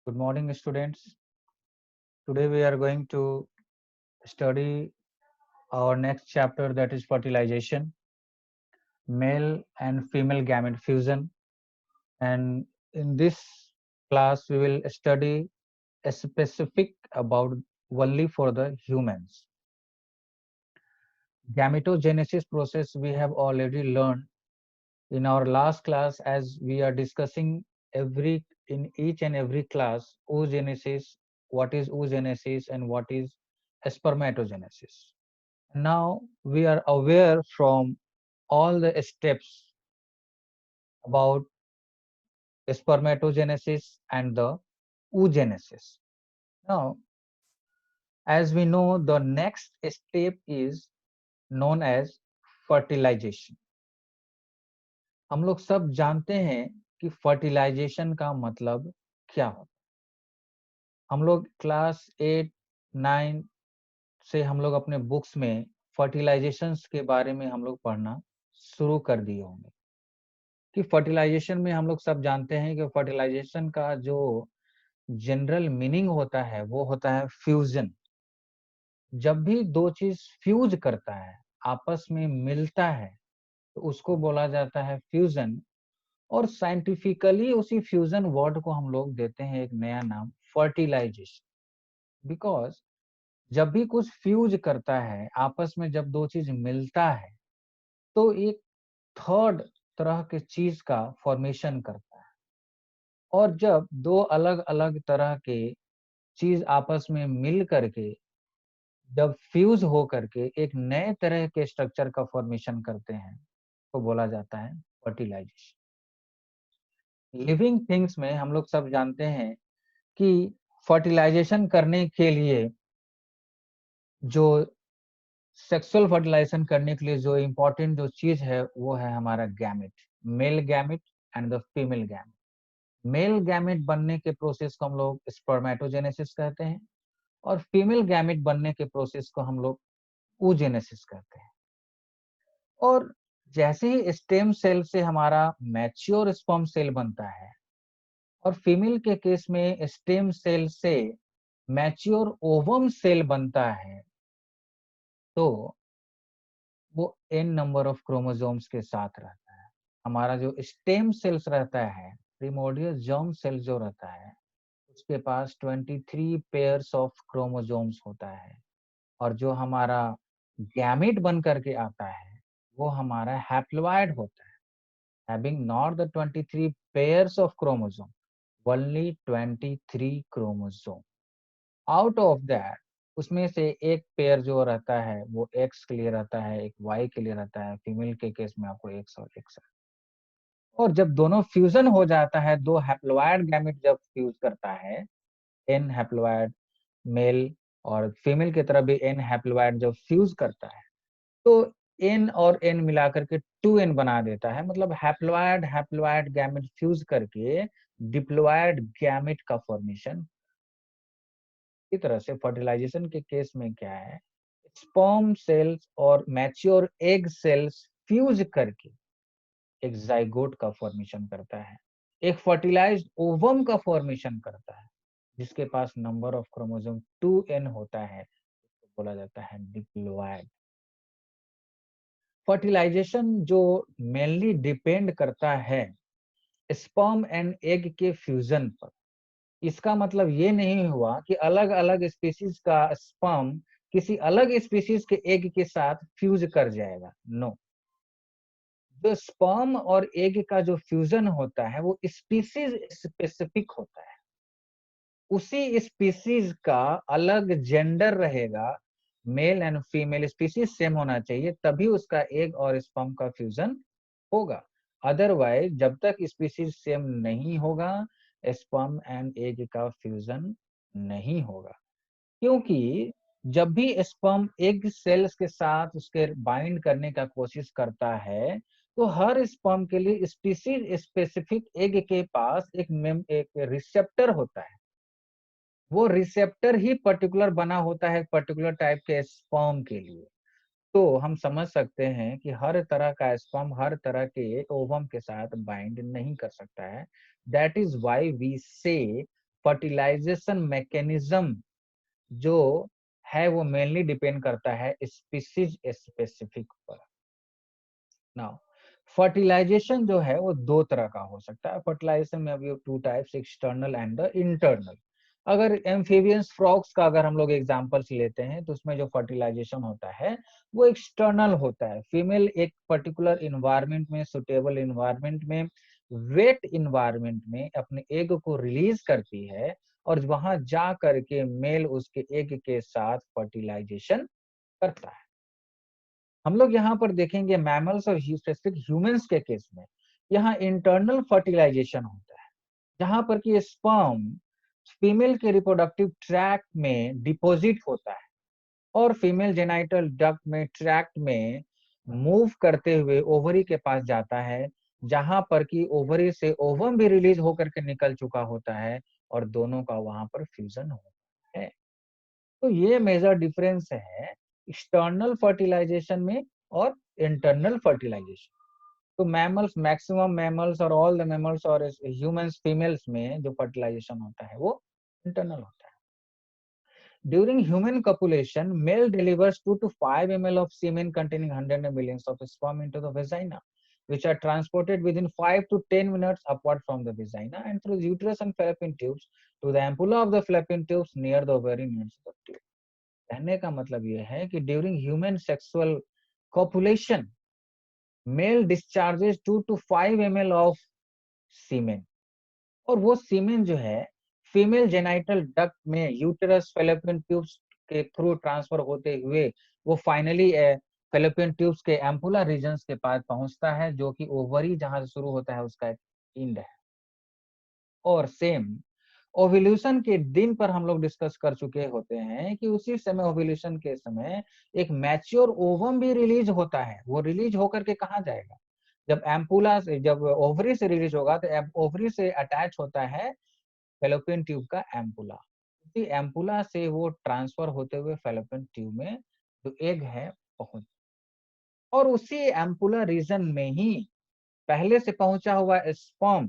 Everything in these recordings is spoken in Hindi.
Good morning, students. Today we are going to study our next chapter, that is fertilization, male and female gamete fusion. And in this class, we will study a specific about only for the humans. Gametogenesis process we have already learned in our last class, as we are discussing in each and every class oogenesis, what is oogenesis and what is spermatogenesis. Now we are aware from all the steps about spermatogenesis and the oogenesis. Now, as we know, the next step is known as fertilization. हम लोग सब जानते हैं कि फर्टिलाइजेशन का मतलब क्या होता है। हम लोग क्लास 8, 9 से हम लोग अपने बुक्स में फर्टिलाइजेशंस के बारे में हम लोग पढ़ना शुरू कर दिए होंगे कि फर्टिलाइजेशन में हम लोग सब जानते हैं कि फर्टिलाइजेशन का जो जनरल मीनिंग होता है वो होता है फ्यूजन। जब भी दो चीज फ्यूज करता है, आपस में मिलता है, तो उसको बोला जाता है फ्यूजन। और साइंटिफिकली उसी फ्यूजन वर्ड को हम लोग देते हैं एक नया नाम, फर्टिलाइजेशन। बिकॉज जब भी कुछ फ्यूज करता है, आपस में जब दो चीज मिलता है, तो एक थर्ड तरह के चीज का फॉर्मेशन करता है। और जब दो अलग अलग तरह के चीज आपस में मिल करके जब फ्यूज हो करके एक नए तरह के स्ट्रक्चर का फॉर्मेशन करते हैं, तो बोला जाता है फर्टिलाइजेशन। लिविंग थिंग्स में हम लोग सब जानते हैं कि फर्टिलाइजेशन करने के लिए जो सेक्सुअल फर्टिलाइजेशन करने के लिए जो इम्पोर्टेंट जो चीज है वो है हमारा gamete, male gamete and the female gamete. Male gamete बनने के प्रोसेस को हम लोग स्पर्मेटोजेनेसिस कहते हैं, और फीमेल गैमेट बनने के प्रोसेस को हम लोग oogenesis कहते हैं। और जैसे ही स्टेम सेल से हमारा मैच्योर स्पर्म सेल बनता है, और फीमेल के केस में स्टेम सेल से मैच्योर ओवम सेल बनता है, तो वो n नंबर ऑफ क्रोमोसोम्स के साथ रहता है। हमारा जो स्टेम सेल्स रहता है, प्रिमोर्डियल जर्म सेल जो रहता है, उसके पास 23 पेयर्स ऑफ क्रोमोसोम्स होता है। और जो हमारा गैमेट बन करके आता है, वो हमारा हैप्लॉइड होता है, having not the 23 pairs of chromosome, only 23 chromosome। out of that, उसमें से एक पेयर जो रहता है वो एक्स के लिए रहता है, एक वाई के लिए रहता है, फीमेल के केस में आपको एक्स और एक्स। और जब दोनों फ्यूजन हो जाता है, दो हैप्लॉइड गैमेट जब फ्यूज करता है, एन हैप्लॉइड मेल और फीमेल की तरफ भी एन हैप्लॉइड जब फ्यूज करता है, तो एन और एन मिलाकर के 2n बना देता है। मतलब हैप्लॉइड हैप्लॉइड गैमेट फ्यूज करके डिप्लॉइड गैमेट का फॉर्मेशन। इस तरह से फर्टिलाइजेशन के केस में क्या है, स्पर्म सेल्स और मैच्योर एग सेल्स फ्यूज करके एक जाइगोट का फॉर्मेशन करता है, एक फर्टिलाइज्ड ओवम का फॉर्मेशन करता है, जिसके पास नंबर ऑफ क्रोमोसोम 2n होता है, तो बोला जाता है डिप्लॉइड। फर्टिलाइजेशन जो मेनली डिपेंड करता है स्पर्म एंड एग के फ्यूजन पर। इसका मतलब ये नहीं हुआ कि अलग अलग स्पीसीज का स्पर्म किसी अलग स्पीसीज के एग के साथ फ्यूज कर जाएगा। नो, जो स्पर्म और एग का जो फ्यूजन होता है वो स्पीसीज स्पेसिफिक होता है। उसी स्पीसीज का अलग जेंडर रहेगा, male and female species same होना चाहिए, तभी उसका एग और स्पर्म का फ्यूजन होगा। अदरवाइज जब तक स्पीसीज सेम नहीं होगा, स्पर्म एंड एग का फ्यूजन नहीं होगा। क्योंकि जब भी स्पर्म एग सेल्स के साथ उसके बाइंड करने का कोशिश करता है, तो हर स्पर्म के लिए स्पीसीज स्पेसिफिक एग के पास एक रिसेप्टर होता है। वो रिसेप्टर ही पर्टिकुलर बना होता है पर्टिकुलर टाइप के स्पर्म के लिए। तो हम समझ सकते हैं कि हर तरह का स्पर्म हर तरह के ओवम के साथ बाइंड नहीं कर सकता है। दैट इज व्हाई वी से फर्टिलाइजेशन मैकेनिज्म जो है वो मेनली डिपेंड करता है स्पीसीज स्पेसिफिक पर। नाउ फर्टिलाइजेशन जो है वो दो तरह का हो सकता है। फर्टिलाइजेशन में अभी two types, external and the internal. अगर एम्फीबियंस फ्रॉग्स का अगर हम लोग एग्जांपल्स लेते हैं तो उसमें जो फर्टिलाइजेशन होता है वो एक्सटर्नल होता है। फीमेल एक पर्टिकुलर इन्वायरमेंट में, सुटेबल इन्वायरमेंट में, वेट इन्वायरमेंट में अपने एग को रिलीज करती है और वहां जा करके मेल उसके एग के साथ फर्टिलाइजेशन करता है। हम लोग यहाँ पर देखेंगे मैमल्स और स्पेसिफिक ह्यूमंस के केस में यहाँ इंटरनल फर्टिलाइजेशन होता है, जहां पर कि स्पर्म फीमेल के रिप्रोडक्टिव ट्रैक्ट में डिपॉजिट होता है और फीमेल जेनाइटल डक्ट में, ट्रैक्ट में मूव करते हुए ओवरी के पास जाता है, जहां पर कि ओवरी से ओवम भी रिलीज होकर के निकल चुका होता है और दोनों का वहां पर फ्यूजन होता है। तो ये मेजर डिफरेंस है एक्सटर्नल फर्टिलाइजेशन में और इंटरनल फर्टिलाइजेशन। तो मैमल्स, मैक्सिमम मैमल्स और ऑल द मैमल्स और ह्यूमंस फीमेल्स में जो फर्टिलाइजेशन होता है वो इंटरनल होता है। During human copulation, male delivers 2 to 5 ml of semen containing 100 millions of sperm into the vagina, which are transported within 5 to 10 minutes upward from the vagina and through the uterus and fallopian tubes to the ampulla of the fallopian tubes near the ovary near the tube। कहने का मतलब ये है कि during human sexual copulation male discharges 2 to 5 ml of semen और वो सीमेन जो है फीमेल जेनाइटल डक्ट में यूटेरस फेलोपियन ट्यूब्स के थ्रू ट्रांसफर होते हुए वो फाइनली फेलोपियन ट्यूब्स के एम्पुला रीजन्स के पास पहुंचता है, जो कि ओवरी जहां से शुरू होता है उसका एक इंड है। और सेम ओव्यूलेशन के दिन पर हम लोग डिस्कस कर चुके होते हैं कि उसी समय ओव्यूलेशन के समय एक मैच्योर ओवम भी रिलीज होता है। वो रिलीज होकर के कहाँ जाएगा? जब एम्पुला से, जब ओवरी से रिलीज होगा तो ओवरी से अटैच होता है फेलोपियन ट्यूब का एम्पुला। इसी एम्पुला से वो ट्रांसफर होते हुए फेलोपियन ट्यूब में जो एग है पहुंच, और उसी एम्पुला रीजन में ही पहले से पहुंचा हुआ स्पर्म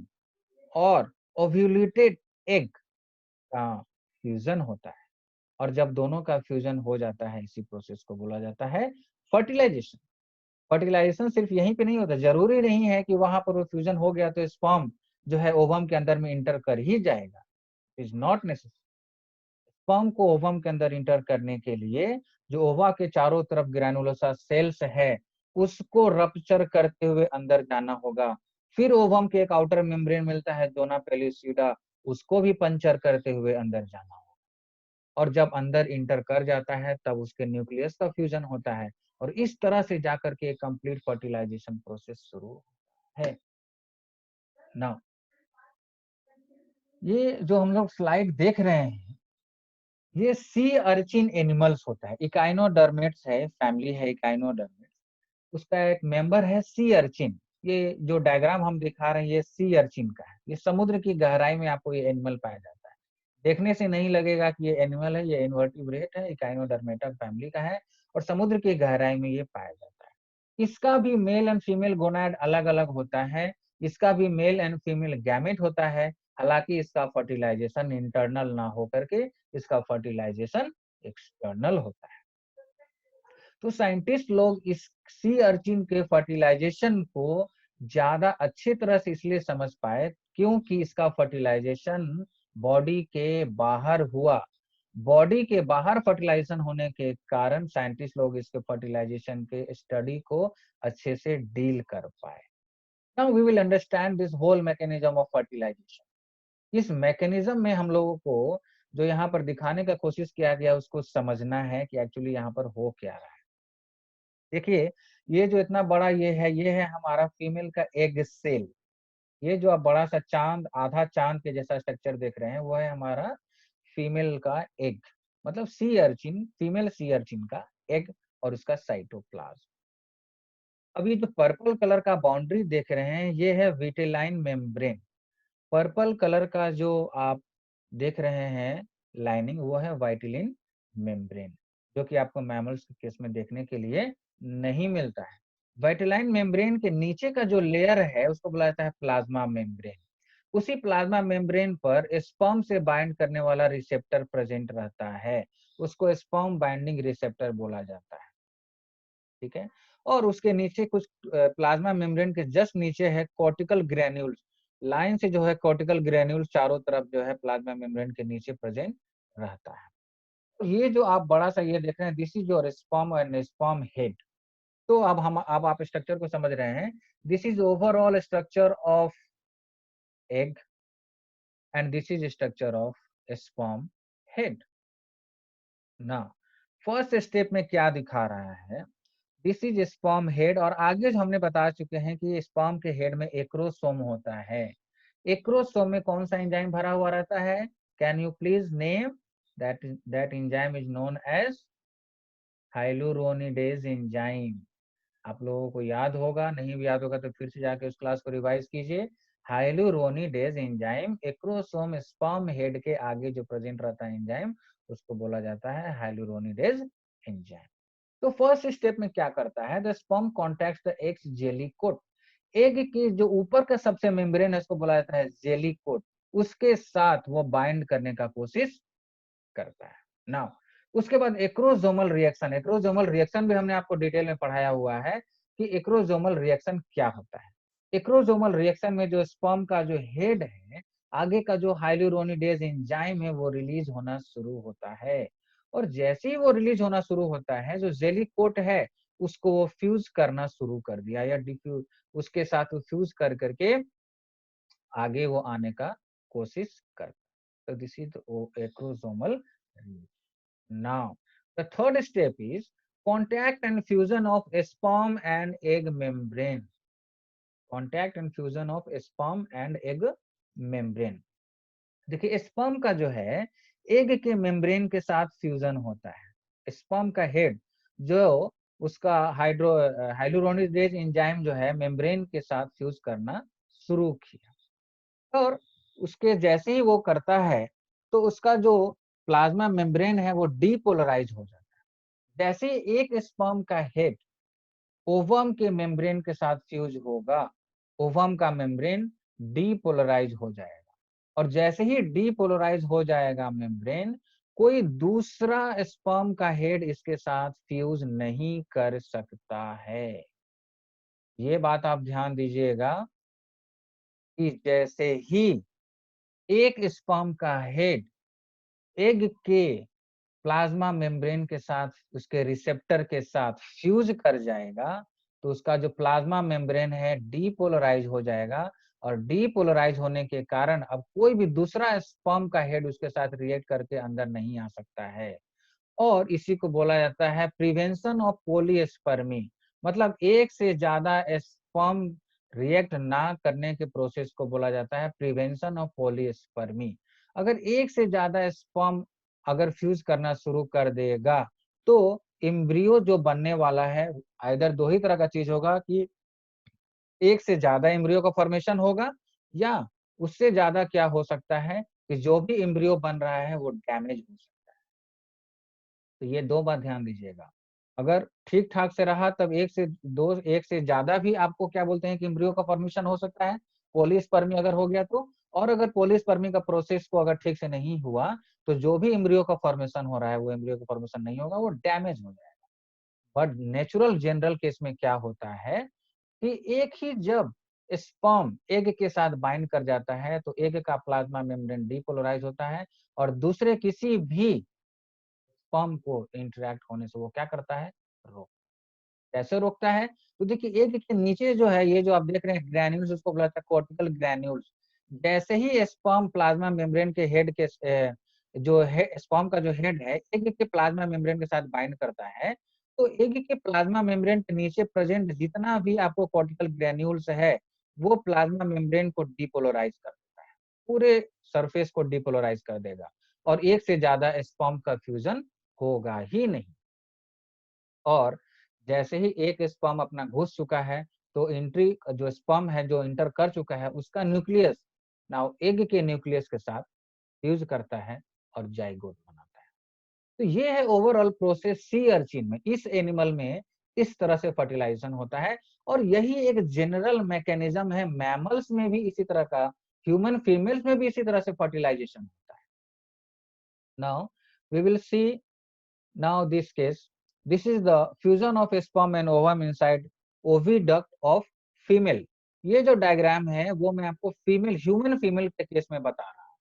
और ओव्यूलेटेड एग का फ्यूजन होता है। और जब दोनों का फ्यूजन हो जाता है, इसी प्रोसेस को बोला जाता है फर्टिलाइजेशन। फर्टिलाइजेशन सिर्फ यहीं पे नहीं होता, जरूरी नहीं है कि वहां पर वो फ्यूजन हो गया तो स्पर्म जो है ओवम के अंदर में इंटर कर ही जाएगा। Is not necessary. स्पर्म को ओवम के अंदर इंटर करने के लिए जो ओवा के चारों तरफ ग्रैनुलोसा सेल्स है उसको रप्चर करते हुए अंदर जाना होगा। फिर ओवम के एक आउटर मेम्ब्रेन मिलता है जोना पेलिसिडा, उसको भी पंचर करते हुए अंदर जाना होगा। और जब अंदर इंटर कर जाता है तब उसके न्यूक्लियस का फ्यूजन होता है और इस तरह से जाकर के कंप्लीट फर्टिलाइजेशन प्रोसेस शुरू है। नाउ ये जो हम लोग स्लाइड देख रहे हैं ये सी अर्चिन एनिमल्स होता है, इकाइनोडर्मेट्स है, फैमिली है इकाइनोडर्मेट्स। उसका एक मेंबर है सी अर्चिन। ये जो डायग्राम हम दिखा रहे हैं ये सी अर्चिन का है। ये समुद्र की गहराई में आपको ये एनिमल पाया जाता है। देखने से नहीं लगेगा कि ये एनिमल है, ये इन्वर्टिब्रेट है, इकाइनोडर्मेटा फैमिली का है और समुद्र की गहराई में ये पाया जाता है। इसका भी मेल एंड फीमेल गोनाड अलग अलग होता है। इसका भी मेल एंड फीमेल गैमेट होता है। हालांकि इसका फर्टिलाइजेशन इंटरनल ना होकर के इसका फर्टिलाइजेशन एक्सटर्नल होता है। तो साइंटिस्ट लोग इस सी अर्चिन के फर्टिलाइजेशन को ज्यादा अच्छी तरह से इसलिए समझ पाए क्योंकि इसका फर्टिलाइजेशन बॉडी के बाहर हुआ। बॉडी के बाहर फर्टिलाइजेशन होने के कारण साइंटिस्ट लोग इसके फर्टिलाइजेशन के स्टडी को अच्छे से डील कर पाए। Now we will understand this whole mechanism of fertilization. इस मैकेनिज्म में हम लोगों को जो यहाँ पर दिखाने का कोशिश किया गया उसको समझना है कि एक्चुअली यहाँ पर हो क्या रहा है। देखिए ये जो इतना बड़ा ये है हमारा फीमेल का एग सेल। ये जो आप बड़ा सा चांद, आधा चांद के जैसा स्ट्रक्चर देख रहे हैं वो है हमारा फीमेल का एग, मतलब sea urchin, female sea urchin का एग और उसका साइटोप्लाज्म। अब ये जो पर्पल कलर का बाउंड्री देख रहे हैं ये है विटेलाइन मेम्ब्रेन। पर्पल कलर का जो आप देख रहे हैं लाइनिंग वो है वाइटिलिन मेम्ब्रेन, जो कि आपको मैमल्स के केस में देखने के लिए नहीं मिलता है। वाइटिलाइन मेम्ब्रेन के नीचे का जो लेयर है उसको बोला जाता है प्लाज्मा मेम्ब्रेन। उसी प्लाज्मा मेम्ब्रेन पर स्पर्म से बाइंड करने वाला रिसेप्टर प्रेजेंट रहता है, उसको स्पर्म बाइंडिंग रिसेप्टर बोला जाता है। ठीक है, और उसके नीचे कुछ प्लाज्मा मेम्ब्रेन के जस्ट नीचे है कॉर्टिकल ग्रैन्यूल्स, लाइन से जो है कॉर्टिकल ग्रैन्यूल्स चारों तरफ जो है प्लाज्मा मेम्ब्रेन के नीचे प्रेजेंट रहता है। तो ये जो आप बड़ा सा ये देख रहे हैं, this is your sperm and sperm head. तो अब आप स्ट्रक्चर को समझ रहे हैं। This is overall structure of egg and this is structure of sperm head. ना फर्स्ट स्टेप में क्या दिखा रहा है, दिस इज स्पर्म हेड, और आगे जो हमने बता चुके हैं कि स्पर्म के हेड में एक्रोसोम होता है। एक्रोसोम में कौन सा एंजाइम भरा हुआ रहता है? Can you please name that enzyme is known as hyaluronidase enzyme. आप लोगों को याद होगा, नहीं भी याद होगा तो फिर से जाके उस क्लास को रिवाइज कीजिए। Hyaluronidase enzyme acrosome sperm head के आगे जो प्रेजेंट रहता है एंजाइम, उसको बोला जाता है हाइलुरोनिडेज एंजाइम। तो फर्स्ट स्टेप में क्या करता है, the sperm contacts the egg's jelly coat. Egg की जो ऊपर का सबसे मेम्ब्रेन है उसको बोला जाता है जेली कोट, उसके साथ वो बाइंड करने का कोशिश करता है। नाउ उसके बाद एक्रोसोमल रिएक्शन, एक्रोसोमल रिएक्शन भी हमने आपको डिटेल में पढ़ाया हुआ है कि एक्रोसोमल रिएक्शन क्या होता है। एक्रोसोमल रिएक्शन में जो स्पर्म का जो हेड है, आगे का जो हाइलुरोनिडेज एंजाइम है वो रिलीज होना शुरू होता है, और जैसे ही वो रिलीज होना शुरू होता है, जो जेली कोट है उसको वो फ्यूज करना शुरू कर दिया या डिफ्यूज, उसके साथ वो फ्यूज कर करके आगे वो आने का कोशिश करता है। तो this is acrosomal. Now, the third step is contact and fusion of sperm and egg membrane. Contact and fusion of sperm and egg membrane. देखिए स्पर्म का जो है एग के मेम्ब्रेन के साथ फ्यूजन होता है। स्पर्म का हेड जो उसका हाइलुरोनिडेज एंजाइम जो है मेम्ब्रेन के साथ फ्यूज करना शुरू किया, और उसके जैसे ही वो करता है तो उसका जो प्लाज्मा मेम्ब्रेन है वो डीपोलराइज हो जाता है। जैसे एक स्पर्म का हेड ओवम के मेम्ब्रेन के साथ फ्यूज होगा, ओवम का मेम्ब्रेन डीपोलराइज हो जाएगा, और जैसे ही डीपोलराइज हो जाएगा मेम्ब्रेन, कोई दूसरा स्पर्म का हेड इसके साथ फ्यूज नहीं कर सकता है। ये बात आप ध्यान दीजिएगा कि जैसे ही एक स्पर्म का हेड एग के प्लाज्मा मेम्ब्रेन के साथ उसके रिसेप्टर के साथ फ्यूज कर जाएगा, तो उसका जो प्लाज्मा मेम्ब्रेन है डीपोलराइज हो जाएगा, और डीपोलराइज होने के कारण अब कोई भी दूसरा स्पर्म का हेड उसके साथ रिएक्ट करके अंदर नहीं आ सकता है, और इसी को बोला जाता है प्रिवेंशन ऑफ पॉलीस्पर्मी। मतलब एक से ज्यादा स्पर्म रिएक्ट ना करने के प्रोसेस को बोला जाता है प्रिवेंशन ऑफ पॉलीस्पर्मी। अगर एक से ज्यादा स्पर्म अगर फ्यूज करना शुरू कर देगा तो एम्ब्रियो जो बनने वाला है, इधर दो ही तरह का चीज होगा कि एक से ज्यादा एम्ब्रियो का फॉर्मेशन होगा, या उससे ज्यादा क्या हो सकता है कि जो भी एम्ब्रियो बन रहा है वो डैमेज हो सकता है। तो ये दो बात ध्यान दीजिएगा। अगर ठीक ठाक से रहा तब एक से ज्यादा भी आपको क्या बोलते हैं कि एम्ब्रियो का फॉर्मेशन हो सकता है, पॉलीस्पर्मी अगर हो गया तो। और अगर पॉलीस्पर्मी का प्रोसेस को अगर ठीक से नहीं हुआ तो जो भी एम्ब्रियो का फॉर्मेशन हो रहा है वो एम्ब्रियो का फॉर्मेशन नहीं होगा, वो डैमेज हो जाएगा। बट नेचुरल जनरल केस में क्या होता है कि एक ही जब स्पर्म एग के साथ बाइंड कर जाता है तो एग का प्लाज्मा मेम्ब्रेन डीपोलराइज होता है, और दूसरे किसी भी स्पर्म को इंटरेक्ट होने से वो क्या करता है, रोक। कैसे रोकता है? तो देखिए एग के नीचे जो है ये जो आप देख रहे हैं ग्रैन्यूल्स, उसको बोला जाता है कॉर्टिकल ग्रैन्यूल्स। जैसे ही स्पर्म प्लाज्मा मेम्ब्रेन के हेड के जो है स्पर्म का जो हेड है एग के प्लाज्मा मेम्ब्रेन के साथ बाइंड करता है, तो एग के प्लाज्मा मेम्ब्रेन के नीचे प्रेजेंट जितना भी आपको कॉर्टिकल ग्रैन्यूल्स है वो प्लाज्मा मेम्ब्रेन को डीपोलराइज कर देता है, पूरे सरफेस को डीपोलराइज कर देगा, और एक से ज्यादा स्पर्म का फ्यूजन होगा ही नहीं। और जैसे ही एक स्पर्म अपना घुस चुका है तो एंट्री जो स्पर्म है जो इंटर कर चुका है उसका न्यूक्लियस नाउ एग के न्यूक्लियस के साथ फ्यूज करता है और जाइगोट बनाता है। तो ये है ओवरऑल प्रोसेस सी अर्चिन में, इस एनिमल में इस तरह से फर्टिलाइजेशन होता है, और यही एक जनरल मैकेनिज्म है मैमल्स में भी इसी तरह का ह्यूमन फीमेल्स में भी इसी तरह से फर्टिलाइजेशन होता है। Now we will see now this case, this is the fusion of sperm and ovum inside oviduct of female. ये जो डायग्राम है वो मैं आपको फीमेल, ह्यूमन फीमेल के केस में बता रहा हूँ।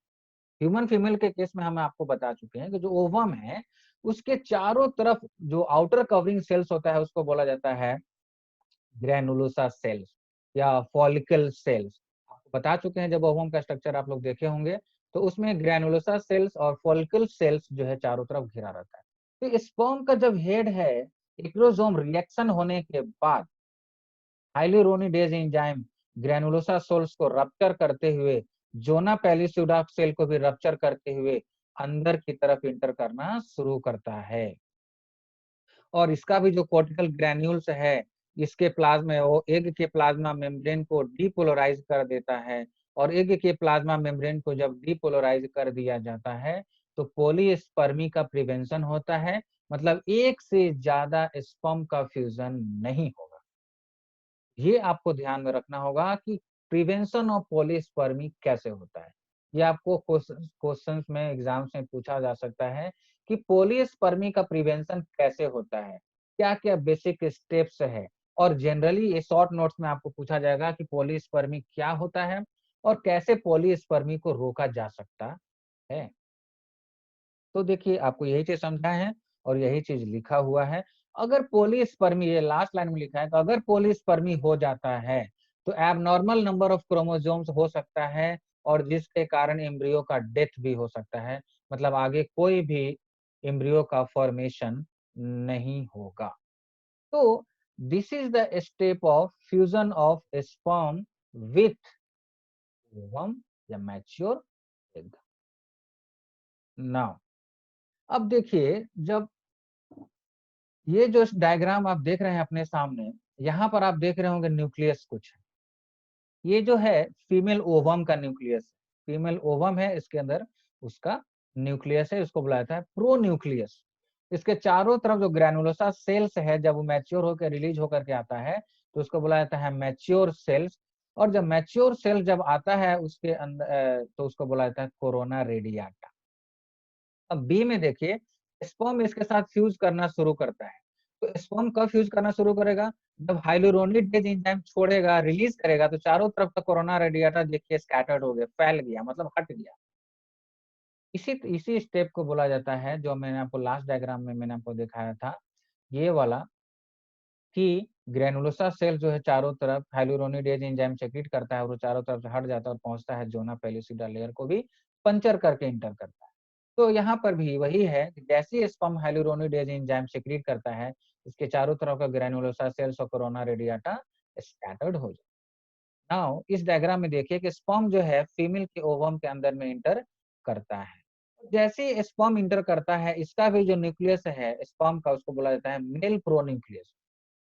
ह्यूमन फीमेल के केस में हम आपको बता चुके हैं कि जो ओवम है उसके चारों तरफ जो आउटर कवरिंग सेल्स होता है उसको बोला जाता है ग्रैनुलोसा सेल्स या फॉलिकल सेल्स। आपको बता चुके हैं, जब ओवम का स्ट्रक्चर आप लोग देखे होंगे तो उसमें ग्रैनुलोसा सेल्स और फॉलिकल सेल्स जो है चारों तरफ घिरा रहता है। तो स्पर्म का जब हेड है, एक्रोसोम रिएक्शन होने के बाद हाइल्यूरोनिडेज एंजाइम ग्रैनुलोसा सेल्स को रप्चर करते हुए जोना पैलिस्यूडा सेल को भी रप्चर करते हुए अंदर की तरफ इंटर करना शुरू करता है। और इसका भी जो कॉर्टिकल ग्रैन्यूल्स है, इसके प्लाज्मा, वो एग के प्लाज्मा मेम्ब्रेन को डीपोलराइज कर देता है। और एग के प्लाज्मा मेम्ब्रेन को जब डीपोलराइज कर दिया जाता है तो पॉलीस्पर्मी का प्रिवेंशन होता है, मतलब एक से ज्यादा स्पर्म का फ्यूजन नहीं होगा। ये आपको ध्यान में रखना होगा कि प्रिवेंशन ऑफ पॉलीस्पर्मी कैसे होता है। ये आपको क्वेश्चंस में एग्जाम्स में पूछा जा सकता है कि पॉलीस्पर्मी का प्रिवेंशन कैसे होता है, क्या क्या बेसिक स्टेप्स है। और जनरली ये शॉर्ट नोट्स में आपको पूछा जाएगा कि पॉलीस्पर्मी क्या होता है और कैसे पॉलीस्पर्मी को रोका जा सकता है। तो देखिए, आपको यही चीज समझना है और यही चीज लिखा हुआ है। अगर पॉलीस्पर्मी, ये लास्ट लाइन में लिखा है, तो अगर पॉलीस्पर्मी हो जाता है तो एबनॉर्मल नंबर ऑफ क्रोमोसोम्स हो सकता है और जिसके कारण एम्ब्रियो का डेथ भी हो सकता है, मतलब आगे कोई भी एम्ब्रियो का फॉर्मेशन नहीं होगा। तो this is the step of fusion of sperm with ovum या मैच्योर एग। नाउ अब देखिए, जब ये जो डायग्राम आप देख रहे हैं अपने सामने, यहाँ पर आप देख रहे होंगे न्यूक्लियस कुछ है। ये जो है फीमेल ओवम का न्यूक्लियस, फीमेल ओवम है, इसके अंदर उसका न्यूक्लियस है, उसको बुलाया जाता है प्रो न्यूक्लियस। इसके चारों तरफ जो ग्रैनुलोसा सेल्स है, जब वो मैच्योर होकर रिलीज होकर के आता है तो उसको बुलाया जाता है मैच्योर सेल्स। और जब मैच्योर सेल जब आता है उसके अंदर तो उसको बुलाया जाता है कोरोना रेडियाटा। अब बी में देखिए, स्पर्म इसके साथ फ्यूज करना शुरू करता है। तो स्पर्म कब फ्यूज करना शुरू करेगा? जब हाइलुरोनिडेज एंजाइम छोड़ेगा, रिलीज करेगा, तो चारों तरफ का कोरोना रेडिएटा देखिए स्कैटर्ड हो गया, फैल गया, मतलब हट गया। इसी इसी स्टेप को बोला जाता है, जो मैंने आपको लास्ट डायग्राम में मैंने आपको दिखाया था, ये वाला, कि ग्रेनुलोसा सेल जो है चारों तरफ हाइलुरोनिडेज एंजाइम सेक्रेट करता है और वो चारों तरफ से हट जाता है और पहुंचता है जोना पेलिसिडा लेयर को भी पंचर करके इंटर करता है। तो यहाँ पर भी वही है कि जैसे स्पर्म हाइलुरोनिडेज एंजाइम सेक्रेट करता है, इसके चारों तरफ का ग्रेनुलोसा सेल्स और कोरोना रेडियाटा स्कैटर्ड हो जाता है। नाउ इस डायग्राम में देखिए कि स्पर्म जो है फीमेल के ओवम के अंदर में इंटर करता है। जैसे स्पर्म इंटर करता है, इसका भी जो न्यूक्लियस है स्पर्म का, उसको बोला जाता है मेल प्रो न्यूक्लियस।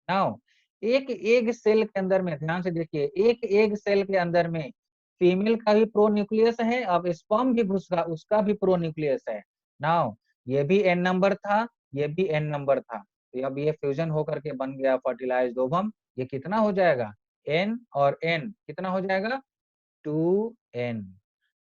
नाउ एक एग सेल के अंदर में, ध्यान से देखिए, एक एग सेल के अंदर में फीमेल का भी प्रो न्यूक्लियस है, अब स्पर्म भी उसका उसका भी प्रो न्यूक्लियस है। नाउ ये भी एन नंबर था, ये भी एन नंबर था, तो अब ये फ्यूजन होकर के बन गया फर्टिलाइज्ड ओवम। ये कितना हो जाएगा? एन और एन कितना हो जाएगा? 2n।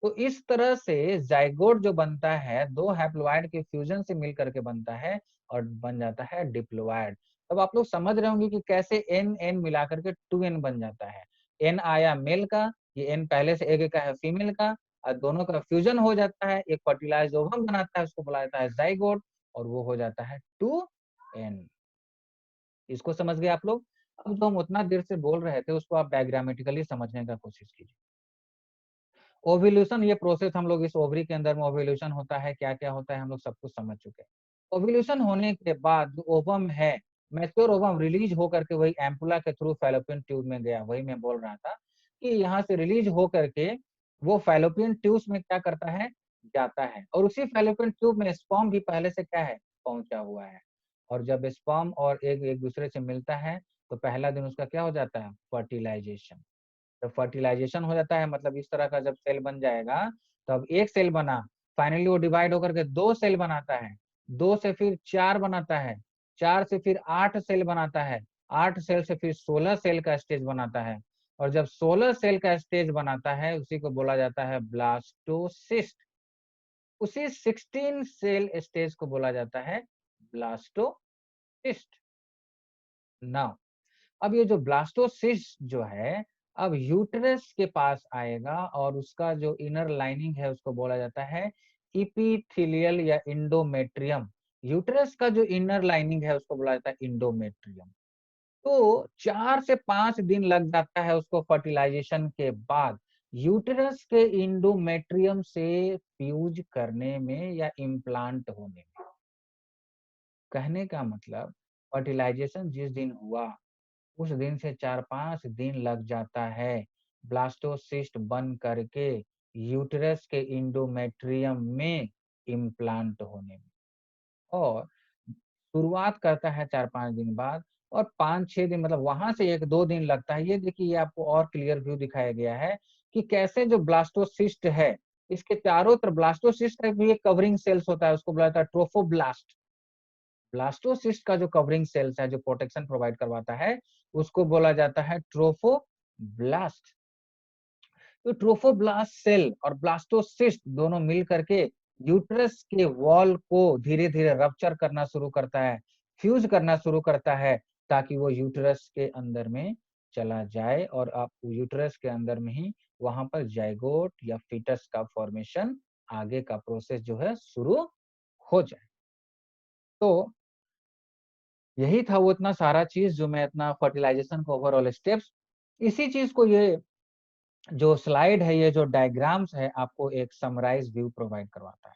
तो इस तरह से जाइगोट जो बनता है दो हैप्लॉइड के फ्यूजन से मिलकर के बनता है और बन जाता है डिप्लॉइड। तब आप लोग समझ रहे होंगे कि कैसे एन एन मिलाकर के 2n बन जाता है। एन आया मेल का, ये एन पहले से एक का है फीमेल का, और दोनों का फ्यूजन हो जाता है, एक फर्टिलाइज्ड ओवम बनाता है, उसको बुलाया जाता है जाइगोट, और वो हो जाता है 2n। इसको समझ गए आप लोग? अब जो हम उतना देर से बोल रहे थे उसको आप डायग्रामेटिकली समझने का कोशिश कीजिए। ओव्यूलेशन, ये प्रोसेस हम लोग, इस ओवरी के अंदर में ओव्यूलेशन होता है, क्या क्या होता है हम लोग सब कुछ समझ चुके हैं। ओव्यूलेशन होने के बाद जो ओवम है, मैच्योर ओवम रिलीज होकर के वही एम्पुला के थ्रू फैलोपियन ट्यूब में गया। वही मैं बोल रहा था कि यहाँ से रिलीज होकर के वो फैलोपियन ट्यूब्स में क्या करता है? जाता है। और उसी फैलोपियन ट्यूब में स्पर्म भी पहले से क्या है? पहुंचा हुआ है। और जब स्पर्म और एग एक दूसरे से मिलता है तो पहला दिन उसका क्या हो जाता है? फर्टिलाइजेशन। जब फर्टिलाइजेशन हो जाता है, मतलब इस तरह का जब सेल बन जाएगा, तो अब एक सेल बना, फाइनली वो डिवाइड होकर के दो सेल बनाता है, दो से फिर चार बनाता है, चार से फिर 8 सेल बनाता है, 8 सेल से फिर 16 सेल का स्टेज बनाता है, और जब 16 सेल का स्टेज बनाता है उसी को बोला जाता है ब्लास्टोसिस्ट। उसी 16 सेल स्टेज को बोला जाता है ब्लास्टोसिस्ट। नाउ अब ये जो ब्लास्टोसिस्ट जो है अब यूटेरस के पास आएगा और उसका जो इनर लाइनिंग है उसको बोला जाता है इपीथेलियल या इंडोमेट्रियम। यूटेरस का जो इनर लाइनिंग है उसको बोला जाता है इंडोमेट्रियम। तो 4 से 5 दिन लग जाता है उसको फर्टिलाइजेशन के बाद यूटेरस के इंडोमेट्रियम से फ्यूज करने में या इम्प्लांट होने में। कहने का मतलब फर्टिलाइजेशन जिस दिन हुआ उस दिन से 4-5 दिन लग जाता है ब्लास्टोसिस्ट बन करके यूटेरस के इंडोमेट्रियम में इम्प्लांट होने में। और शुरुआत करता है 4-5 दिन बाद और 5-6 दिन मतलब वहां से 1-2 दिन लगता है। ये देखिए ये आपको और क्लियर व्यू दिखाया गया है कि कैसे जो ब्लास्टोसिस्ट है इसके चारों तरफ ब्लास्टोसिस्ट का भी एक कवरिंग सेल्स होता है उसको बोला जाता है ट्रोफोब्लास्ट। ब्लास्टोसिस्ट का जो कवरिंग सेल्स है जो प्रोटेक्शन प्रोवाइड करवाता है उसको बोला जाता है ट्रोफोब्लास्ट। तो ट्रोफोब्लास्ट सेल और ब्लास्टोसिस्ट दोनों मिल करके यूट्रस के वॉल को धीरे धीरे रप्चर करना शुरू करता है, फ्यूज करना शुरू करता है ताकि वो यूट्रस के अंदर में चला जाए और आप यूट्रस के अंदर में ही वहां पर जाइगोट या फीटस का फॉर्मेशन आगे का प्रोसेस जो है शुरू हो जाए। तो यही था वो इतना सारा चीज जो मैं इतना फर्टिलाइजेशन का ओवरऑल स्टेप्स। इसी चीज को ये जो स्लाइड है ये जो डायग्राम्स है आपको एक समराइज व्यू प्रोवाइड करवाता है।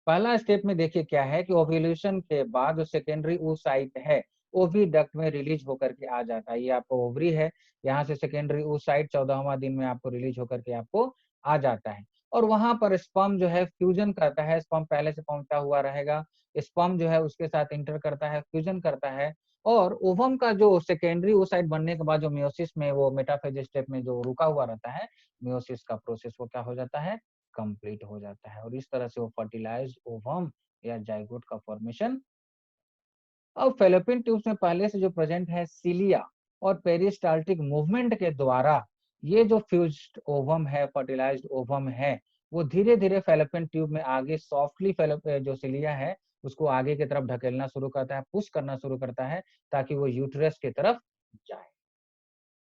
पहला स्टेप में देखिए क्या है कि ओव्यूलेशन के बाद जो सेकेंडरी oocyte है ओविडक्ट में रिलीज होकर के आ जाता है। ये आपको ओवरी है, यहाँ से सेकेंडरी oocyte 14वां दिन में आपको रिलीज होकर के आपको आ जाता है और वहां पर स्पर्म जो है फ्यूजन करता है। स्पर्म पहले से पहुंचा हुआ रहेगा, स्पर्म जो है उसके साथ इंटर करता है, फ्यूजन करता है और ओवम का जो सेकेंडरी oocyte बनने के बाद जो मियोसिस में वो मेटाफेज स्टेप में जो रुका हुआ रहता है मियोसिस का प्रोसेस वो क्या हो जाता है कंप्लीट हो जाता है और इस तरह से वो फर्टिलाइज्ड ओवम या जाइगोट का फॉर्मेशन। अब फेलोपियन ट्यूब्स में पहले से जो प्रेजेंट है सीलिया और पेरिस्टाल्टिक मूवमेंट के द्वारा ये जो फ्यूज्ड ओवम है फर्टिलाइज्ड ओवम है वो धीरे धीरे फेलोपियन ट्यूब में आगे सॉफ्टली जो सीलिया है उसको आगे की तरफ ढकेलना शुरू करता है, पुश करना शुरू करता है ताकि वो यूट्रस की तरफ जाए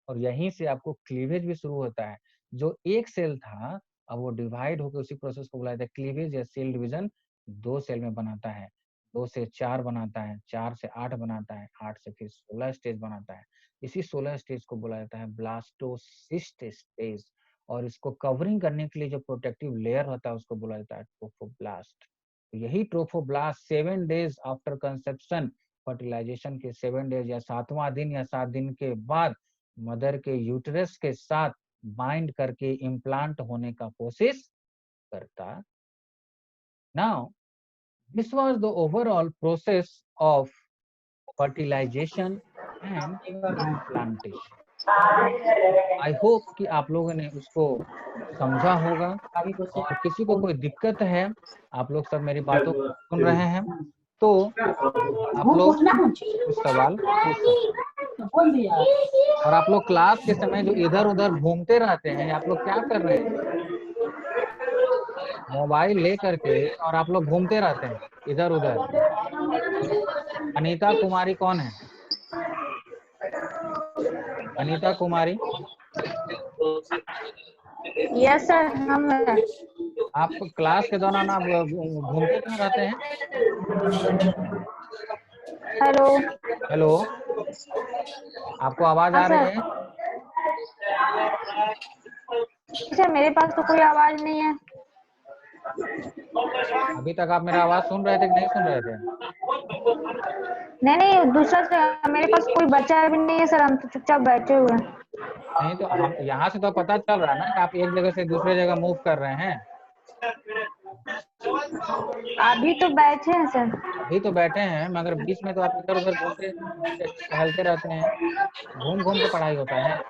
और यहीं से आपको क्लीवेज भी शुरू होता है। जो एक सेल था अब वो डिवाइड होकर उसी प्रोसेस को बुलाया जाता है क्लीवेज या सेल डिवीजन। 2 सेल में बनाता है, 2 से 4 बनाता है, 4 से 8 बनाता है, 8 से फिर 16 स्टेज बनाता है। इसी 16 स्टेज को बोला जाता है ब्लास्टोसिस्ट स्टेज और इसको कवरिंग करने के लिए जो प्रोटेक्टिव लेयर होता है उसको बोला जाता है ट्रोफोब्लास्ट। यही trophoblast 7 days after conception fertilization के 7 डेज या 7वां दिन या 7 दिन के बाद मदर के यूटेरस के साथ बाइंड करके इम्प्लांट होने का कोशिश करता। Now this was the overall process of fertilization and implantation. I hope कि आप लोगों ने उसको समझा होगा और किसी को कोई दिक्कत है आप लोग सब मेरी बातों को सुन रहे हैं तो आप लोग कुछ सवाल पूछ सकते हैं। और आप लोग क्लास के समय जो इधर उधर घूमते रहते हैं आप लोग क्या कर रहे हैं मोबाइल ले करके और आप लोग घूमते रहते हैं इधर उधर। अनीता कुमारी कौन है? अनीता कुमारी यस सर हम आप क्लास के दौरान आप घूमते क्यों रहते हैं? हेलो हेलो आपको आवाज हाँ आ रही सर। है? सर मेरे पास तो कोई आवाज नहीं है। अभी तक आप मेरा आवाज सुन रहे थे कि नहीं सुन रहे थे? नहीं नहीं दूसरा सर मेरे पास कोई बच्चा भी नहीं है सर, हम तो चुपचाप बैठे हुए हैं। नहीं तो हम यहाँ से तो पता चल रहा है ना कि आप एक जगह से दूसरे जगह मूव कर रहे हैं। अभी तो बैठे हैं सर। अभी तो बैठे हैं मगर बीच में तो आप इधर उधर घूमते टहलते रहते हैं। घूम घूम के पढ़ाई होता है।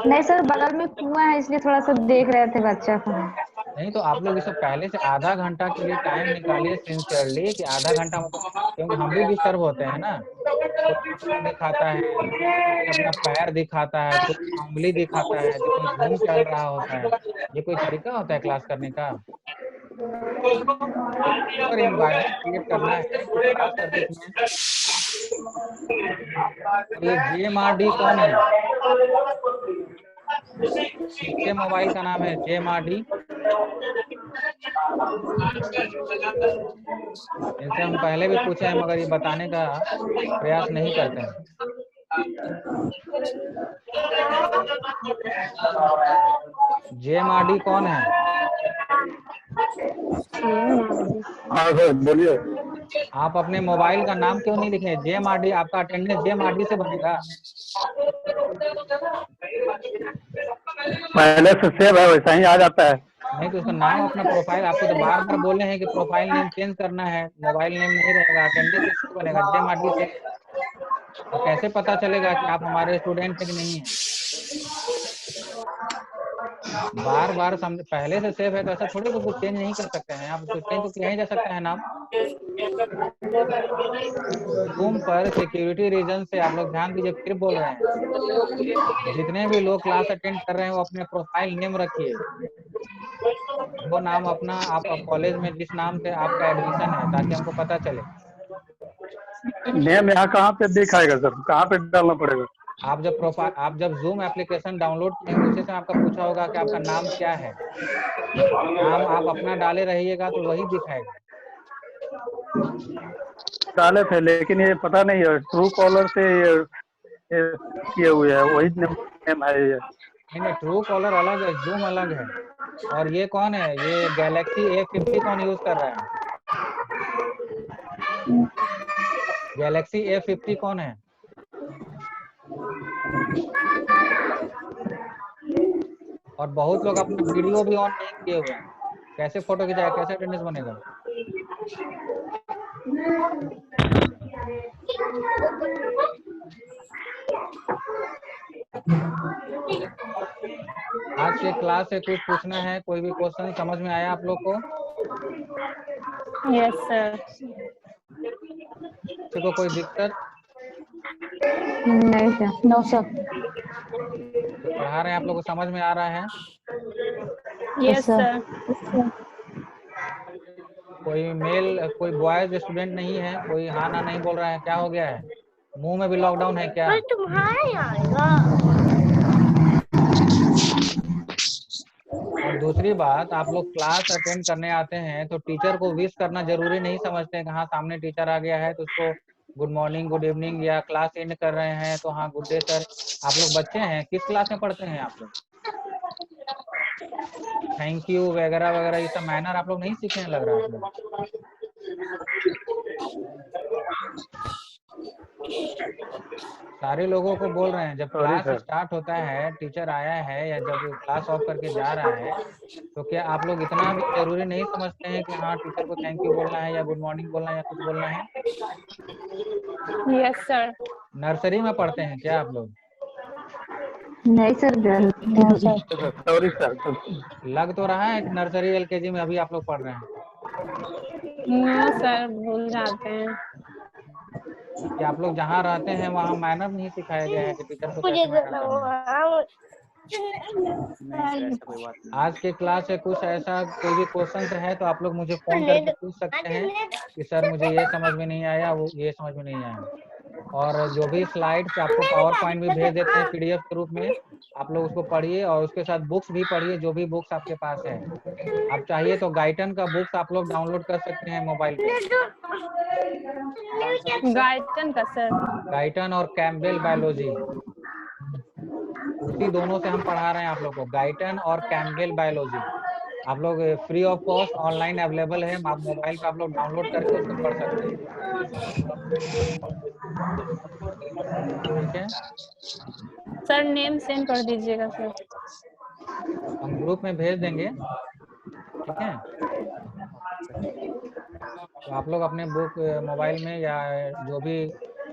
नहीं सर बगल में कुआं है इसलिए थोड़ा सा देख रहे थे बच्चा को। नहीं तो आप लोग इसको पहले से आधा घंटा के लिए टाइम निकालिए सिंसियरली कि आधा घंटा हमको, क्योंकि हम भी डिस्टर्ब होते हैं ना। कोई आंख दिखाता है, कोई अपना पैर दिखाता है, तो कोई उंगली दिखाता है, तो कोई घूम टहल रहा होता है। ये कोई तरीका होता है क्लास करने का? एक प्रॉपर एनवायरनमेंट क्रिएट करना है कि क्लास करते समय। और ये जेएमआरडी कौन है? किसके मोबाइल का नाम है जेएमआरडी? इनसे हम पहले भी पूछे हैं मगर ये बताने का प्रयास नहीं करते हैं। जेएमआरडी कौन है? हाँ सर बोलिए। आप अपने मोबाइल का नाम क्यों नहीं लिखे? जेएमआरडी, आपका अटेंडेंस जेएमआरडी से बनेगा। पहले से सेव है वैसा ही आ जाता है। नहीं तो उसका नाम अपना प्रोफाइल, आपको तो बार बार बोले हैं कि प्रोफाइल नेम चेंज करना है, मोबाइल नेम नहीं रहेगा, अटेंडेंस इससे बनेगा जेएमआरडी से। तो कैसे पता चलेगा कि आप हमारे स्टूडेंट हैं कि नहीं है? बार बार समझ, पहले से सेव है तो ऐसा थोड़ी कुछ चेंज नहीं कर सकते हैं आप, तो चेंज तो किया ही जा सकता है नाम। जूम पर सिक्योरिटी रीजन से आप लोग ध्यान दीजिए, फिर बोल रहे हैं, जितने भी लोग क्लास अटेंड कर रहे हैं वो अपने प्रोफाइल नेम रखिए, वो नाम अपना, आप कॉलेज में जिस नाम से आपका एडमिशन है, ताकि हमको पता चले। नेम यहाँ कहाँ पे दिखाएगा सर, कहाँ पे डालना पड़ेगा? आप जब प्रोफाइल, आप जब जूम एप्लीकेशन डाउनलोड किए होंगे उसी समय आपका पूछा होगा कि आपका नाम क्या है। नाम आप अपना डाले रहिएगा तो वही दिखाएगा। डाले थे लेकिन ये पता नहीं है, ट्रू कॉलर से ये किए हुए है, वही नेम है ये। नहीं, ट्रू कॉलर अलग है, जूम अलग है। और ये कौन है? ये गैलेक्सी A50 कौन यूज कर रहा है? गैलेक्सी A50 कौन है? और बहुत लोग अपना वीडियो भी ऑन नहीं किए हुए हैं, कैसे फोटो खिंचाए, कैसे अटेंडेंस बनेगा? आज के क्लास से कुछ पूछना है? कोई भी क्वेश्चन समझ में आया आप लोग को? Yes sir. किसी को कोई दिक्कत? नहीं सर, नो सर। जो पढ़ा रहे हैं आप लोग को समझ में आ रहा है? Yes sir. कोई मेल, कोई बॉयज स्टूडेंट नहीं है? कोई हाँ ना नहीं बोल रहा है? क्या हो गया है? मुंह में भी लॉकडाउन है क्या? तुम्हारा आएगा। और दूसरी बात, आप लोग क्लास अटेंड करने आते हैं तो टीचर को विश करना जरूरी नहीं समझते हैं कि हाँ सामने टीचर आ गया है तो उसको गुड मॉर्निंग, गुड इवनिंग, या क्लास एंड कर रहे हैं तो हाँ गुड डे सर। आप लोग बच्चे हैं, किस क्लास में पढ़ते हैं आप लोग? थैंक यू वगैरह वगैरह ये सब मैनर आप लोग नहीं सीखे हैं लग रहा है आप लोग। सारे लोगों को बोल रहे हैं, जब सॉरी क्लास सर। स्टार्ट होता है, टीचर आया है या जब क्लास ऑफ करके जा रहा है, तो क्या आप लोग इतना भी जरूरी नहीं समझते हैं कि हाँ टीचर को थैंक यू बोलना है या गुड मॉर्निंग बोलना है या कुछ बोलना है? Yes sir. नर्सरी में पढ़ते हैं क्या आप लोग? नहीं sir, no sir. Sorry sir. लग तो रहा है कि नर्सरी एलकेजी में अभी आप लोग पढ़ रहे हैं। नो सर, भूल जाते हैं। कि आप लोग जहाँ रहते हैं वहाँ मैनर नहीं सिखाया गया है कि टीचर को कैसे मैनर करना है? आज के क्लास से कुछ ऐसा कोई भी क्वेश्चन है तो आप लोग मुझे फोन करके पूछ सकते हैं कि सर मुझे ये समझ में नहीं आया, वो ये समझ में नहीं आया। और जो भी स्लाइड्स आपको पावर पॉइंट भी भेज देते हैं पीडीएफ के रूप में, आप लोग उसको पढ़िए और उसके साथ बुक्स भी पढ़िए, जो भी बुक्स आपके पास है। आप चाहिए तो गाइटन का बुक्स आप लोग डाउनलोड कर सकते हैं मोबाइल पे। गाइटन का सर? गाइटन और कैम्पबेल बायोलॉजी, उसी दोनों से हम पढ़ा रहे हैं आप लोग को, गाइटन और कैम्पबेल बायोलॉजी। आप लोग free of cost online available है, आप मोबाइल पे आप लोग डाउनलोड करके उसको पढ़ सकते हैं। ठीक है, सर नेम सेंड कर दीजिएगा सर। हम ग्रुप में भेज देंगे। ठीक है, तो आप लोग अपने बुक मोबाइल में या जो भी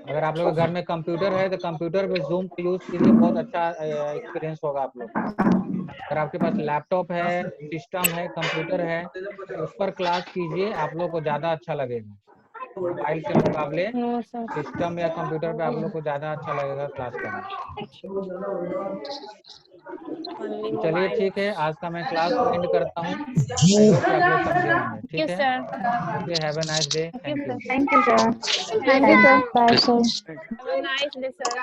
अगर आप लोगों के घर में कंप्यूटर है तो कंप्यूटर पे जूम को यूज कीजिए, बहुत अच्छा एक्सपीरियंस होगा आप लोग को। अगर आपके पास लैपटॉप है, सिस्टम है, कंप्यूटर है तो उस पर क्लास कीजिए, आप लोग को ज़्यादा अच्छा लगेगा। मोबाइल के मुकाबले नो सर। सिस्टम या कंप्यूटर पे आप लोग को ज़्यादा अच्छा लगेगा क्लास करना। ओनली तो चलिए मोबाइल। ठीक है, आज का मैं क्लास को एंड करता हूँ। आई होप कि आप लोग समझे होंगे। थैंक यू ठीक है, sir. Okay, have a nice day, thank you thank you. Sir. Thank you sir. Thank you sir. Bye sir. Have a nice day sir.